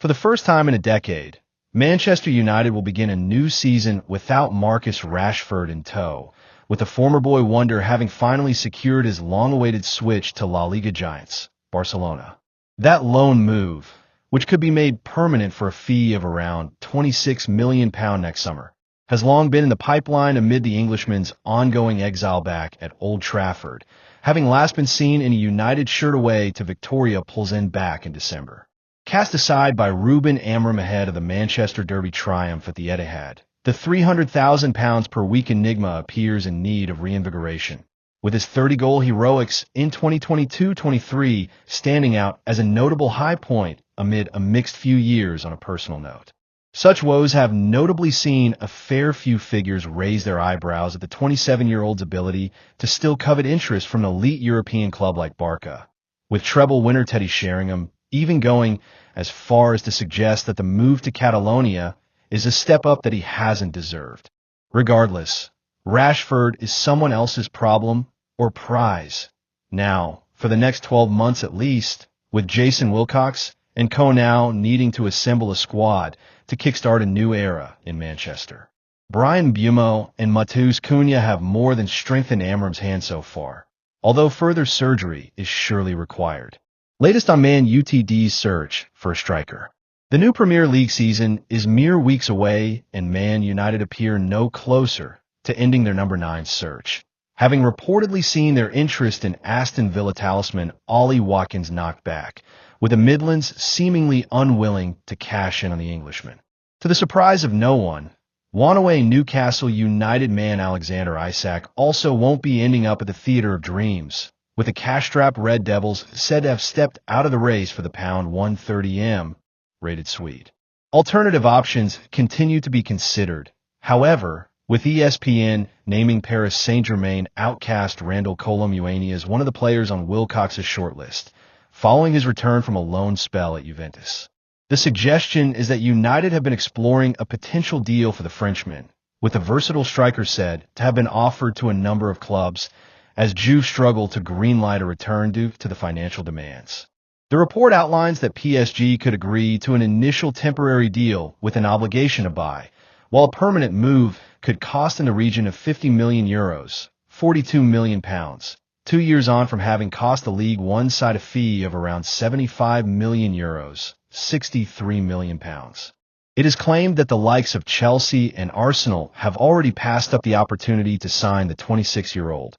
For the first time in a decade, Manchester United will begin a new season without Marcus Rashford in tow, with the former boy wonder having finally secured his long-awaited switch to La Liga giants, Barcelona. That loan move, which could be made permanent for a fee of around £26 million next summer, has long been in the pipeline amid the Englishman's ongoing exile back at Old Trafford, having last been seen in a United shirt away to Victoria pulls in back in December. Cast aside by Ruben Amorim ahead of the Manchester Derby triumph at the Etihad, the £300,000 per week enigma appears in need of reinvigoration, with his 30-goal heroics in 2022-23 standing out as a notable high point amid a mixed few years on a personal note. Such woes have notably seen a fair few figures raise their eyebrows at the 27-year-old's ability to still covet interest from an elite European club like Barca, with treble winner Teddy Sheringham even going as far as to suggest that the move to Catalonia is a step up that he hasn't deserved. Regardless, Rashford is someone else's problem or prize. Now, for the next 12 months at least, with Jason Wilcox and Co now needing to assemble a squad to kickstart a new era in Manchester. Brian Bumo and Matheus Cunha have more than strengthened Amorim's hand so far, although further surgery is surely required. Latest on Man UTD's search for a striker. The new Premier League season is mere weeks away, and Man United appear no closer to ending their number 9 search, having reportedly seen their interest in Aston Villa talisman Ollie Watkins knocked back, with the Midlands seemingly unwilling to cash in on the Englishman. To the surprise of no one, Wanaway Newcastle United man Alexander Isak also won't be ending up at the Theatre of Dreams, with the cash-strapped Red Devils said to have stepped out of the race for the pound 130M rated suite. Alternative options continue to be considered. However, with ESPN naming Paris Saint-Germain outcast Randall Kolo-Muani as one of the players on Wilcox's shortlist, following his return from a loan spell at Juventus. The suggestion is that United have been exploring a potential deal for the Frenchman, with the versatile striker said to have been offered to a number of clubs, as Juve struggled to greenlight a return due to the financial demands. The report outlines that PSG could agree to an initial temporary deal with an obligation to buy, while a permanent move could cost in the region of €50 million, £42 million, 2 years on from having cost the league one side a fee of around €75 million, £63 million. It is claimed that the likes of Chelsea and Arsenal have already passed up the opportunity to sign the 26-year-old.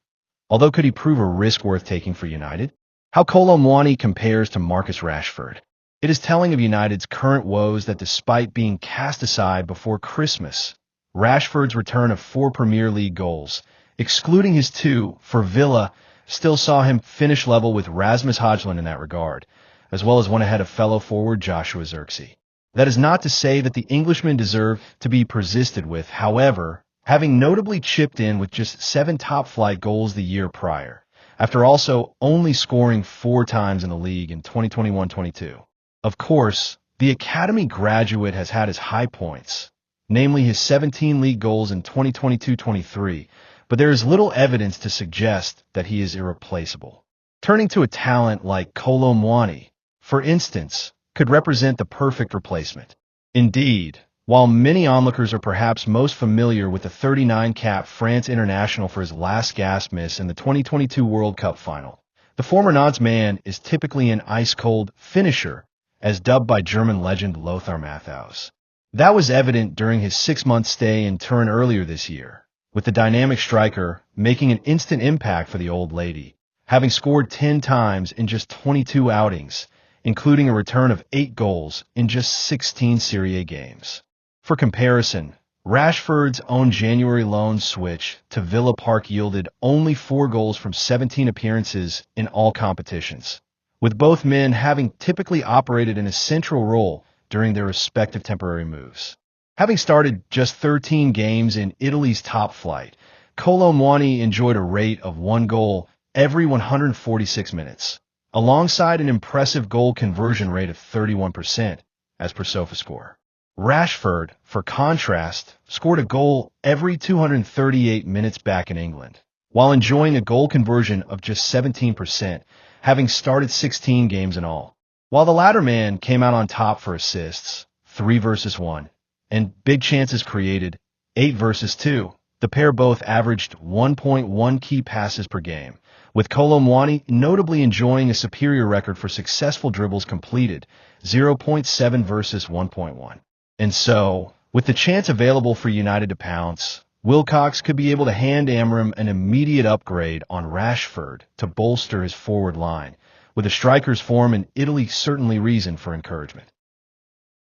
Although could he prove a risk worth taking for United? How Kolo-Muani compares to Marcus Rashford. It is telling of United's current woes that despite being cast aside before Christmas, Rashford's return of 4 Premier League goals, excluding his 2 for Villa, still saw him finish level with Rasmus Højlund in that regard, as well as one ahead of fellow forward Joshua Zirkzee. That is not to say that the Englishmen deserve to be persisted with, however, having notably chipped in with just 7 top-flight goals the year prior, after also only scoring 4 times in the league in 2021-22. Of course, the Academy graduate has had his high points, namely his 17 league goals in 2022-23, but there is little evidence to suggest that he is irreplaceable. Turning to a talent like Kolo-Muani, for instance, could represent the perfect replacement. Indeed, while many onlookers are perhaps most familiar with the 39-cap France international for his last gasp miss in the 2022 World Cup final, the former Nantes man is typically an ice-cold finisher, as dubbed by German legend Lothar Matthäus. That was evident during his 6-month stay in Turin earlier this year, with the dynamic striker making an instant impact for the old lady, having scored 10 times in just 22 outings, including a return of 8 goals in just 16 Serie A games. For comparison, Rashford's own January loan switch to Villa Park yielded only 4 goals from 17 appearances in all competitions, with both men having typically operated in a central role during their respective temporary moves. Having started just 13 games in Italy's top flight, Kolo-Muani enjoyed a rate of 1 goal every 146 minutes, alongside an impressive goal conversion rate of 31%, as per SofaScore. Rashford, for contrast, scored a goal every 238 minutes back in England, while enjoying a goal conversion of just 17%, having started 16 games in all. while the latter man came out on top for assists, 3 versus 1, and big chances created, 8 versus 2. The pair both averaged 1.1 key passes per game, with Kolo Muani notably enjoying a superior record for successful dribbles completed, 0.7 versus 1.1. And so, with the chance available for United to pounce, Wilcox could be able to hand Amram an immediate upgrade on Rashford to bolster his forward line, with a striker's form in Italy certainly reason for encouragement.